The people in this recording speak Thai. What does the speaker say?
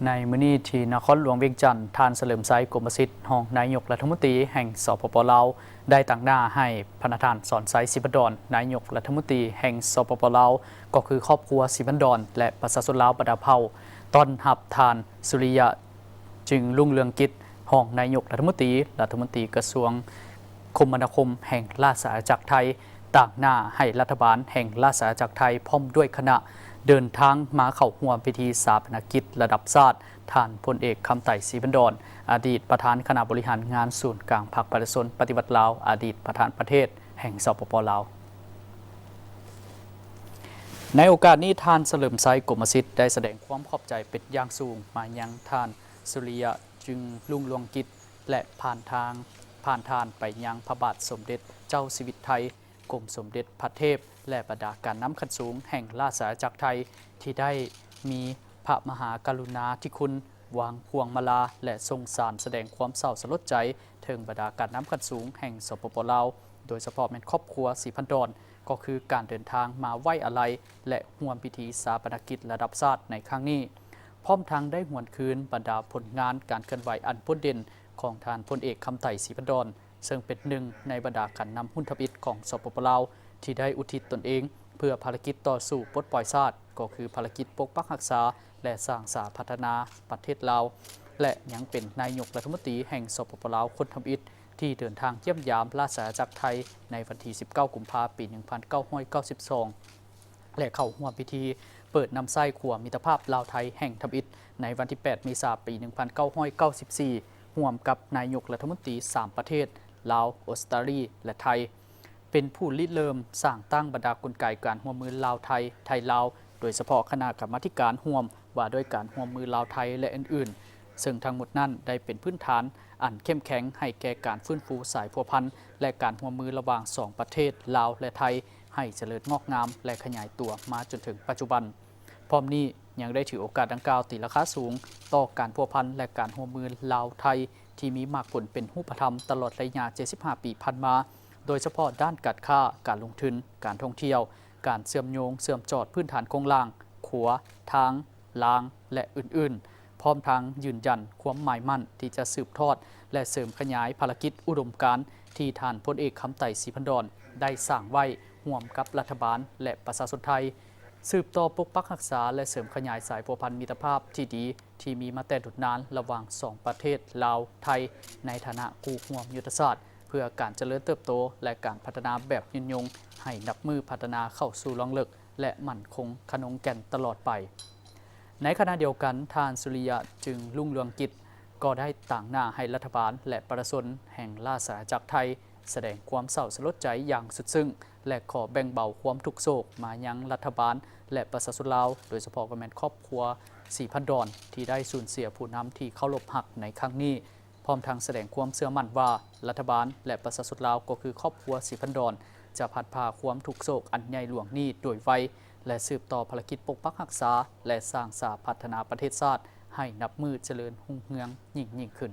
ในมื้อนี้ที่นครหลวงเวียงจันทร์ท่านเฉลิมไซกรมสิทธิ์รองนายกรัฐมนตรีแห่งสปปลาวได้ตั้งหน้าให้พระทานสอนไซสิบันดอนนายกรัฐมนตรีแห่งสปปลาวก็คือครอบครัวสิบันดอนและประชาชนลาวบรรดาเผ่าต้อนรับทานสุริยะจึงรุ่งเรืองกิจรองนายกรัฐมนตรีกระทรวงคมนาคมแห่งราชอาณาจักรไทยต่างหน้าให้รัฐบาลแห่งราชอาณาจักรไทยพร้อมด้วยคณะเดินทางมาเข้าร่วมพิธีสถาปนกิจระดับชาติท่านพลเอกคำไต่ศรีบันดอนอดีตประธานคณะบริหารงานศูนย์กลางพรรคประชาชนปฏิบัติลาวอดีตประธานประเทศแห่งสปปลาวในโอกาสนี้ท่านเฉลิมไซกรมสิทธิ์ได้แสดงความขอบใจเป็นอย่างสูงมายังท่านสุริยะจึงรุ่งเรืองกิจและผ่านทานไปยังพระบาทสมเด็จเจ้าสิริไธยกรมสมเด็จพระเทพและบรรดาการน้ำขั้นสูงแห่งราชอาณาจักรไทยที่ได้มีพระมหากรุณาธิคุณวางพวงมาลาและทรงสารแสดงความเศร้าสลดใจถึงบรรดาการน้ำขั้นสูงแห่งสปปลาวโดยเฉพาะแม่ครอบครัวศรีพันดอนก็คือการเดินทางมาไหว้อาลัยและร่วมพิธีสถาปนกิจระดับชาติในครั้งนี้พร้อมทั้งได้หวนคืนบรรดาผลงานการเคลื่อนไหวอันพ้นเด่นของท่านพลเอกคำไต่ศรีพันดอนซึ่งเป็นหนึ่งในบรรดาการนำหุ้นทบิตของสปปลาวที่ได้อุทิศตนเองเพื่อภารกิจต่อสู้ปลดปล่อยชาติก็คือภารกิจปกปักรักษาและสร้างสาพัฒนาประเทศลาวและยังเป็นนายกรัฐมนตรีแห่งสปปลาวคนทำอิฐที่เดินทางเยี่ยมยามราชอาณาจักรไทยในวันที่ 19 กุมภาพันธ์ ปี 1992 และเข้าร่วมพิธีเปิดนำไส้ขัวมิตรภาพลาวไทยแห่งทำอิฐในวันที่ 8 เมษายน ปี 1994 ร่วมกับนายกรัฐมนตรี 3 ประเทศลาวออสเตรเลียและไทยเป็นผู้ริเริ่มสร้างตั้งบรรดากลไกการร่วมมือลาวไทยลาวโดยเฉพาะคณะกรรมาการร่วมว่าด้วยการร่วมมือลาวไทยและอื่นๆซึ่งทั้งหมดนั้นได้เป็นพื้นฐานอันเข้มแข็งให้แก่การฟื้นฟูสายพัวพันและการร่วมมือระหว่าง2ประเทศลาวและไทยให้เจริญงอกงามและขยายตัวมาจนถึงปัจจุบันพร้อมนี้ยังได้ถือโอกาสดังกล่าวตีราคาสูงต่อการพัวพันและการร่วมมือลาวไทยที่มีมากผลเป็นรูปธรรมตลอดระยะ 75 ปีผ่านมาโดยเฉพาะด้านการค้าการลงทุนการท่องเที่ยวการเชื่อมโยงเชื่อมจอดพื้นฐานโครงล่างขัวทางรางและอื่นๆพร้อมทั้งยืนยันความหมายมั่นที่จะสืบทอดและเสริมขยายภารกิจอุดมการณ์ที่ท่านพลเอกคำไต่ศรีพันดอนได้สร้างไว้ร่วมกับรัฐบาลและประชาชนไทยสืบต่อปกปักรักษาและเสริมขยายสายพัวพันมิตรภาพที่ดีที่มีมาแต่ดุจนานระหว่าง2ประเทศลาวไทยในฐานะคู่ร่วมยุทธศาสตร์เพื่อการเจริญเติบโตและการพัฒนาแบบยืนยงให้นับมือพัฒนาเข้าสู่รองเลิกและมั่นคงขนงแก่นตลอดไปในขณะเดียวกันท่านสุริยะจึงรุ่งเรืองกิจก็ได้ต่างหน้าให้รัฐบาลและประชาชนแห่งราชอาณาจักรไทยแสดงความเศร้าสลดใจอย่างสุดซึ้งและขอแบ่งเบาความทุกข์โศกมายังรัฐบาลและประชาชนลาวโดยเฉพาะกระแมนครอบครัวศรีพันดอนที่ได้สูญเสียผู้นำที่เคารพหักในครั้งนี้พร้อมทั้งแสดงความเชื่อมั่นว่ารัฐบาลและประชาชนลาวก็คือครอบครัวศรีพันดอนจะพัดพาความทุกข์โศกอันใหญ่หลวงนี้โดยไวและสืบต่อภารกิจปกปักรักษาและสร้างสาพัฒนาประเทศชาติให้นับมือเจริญรุ่งเรืองยิ่งขึ้น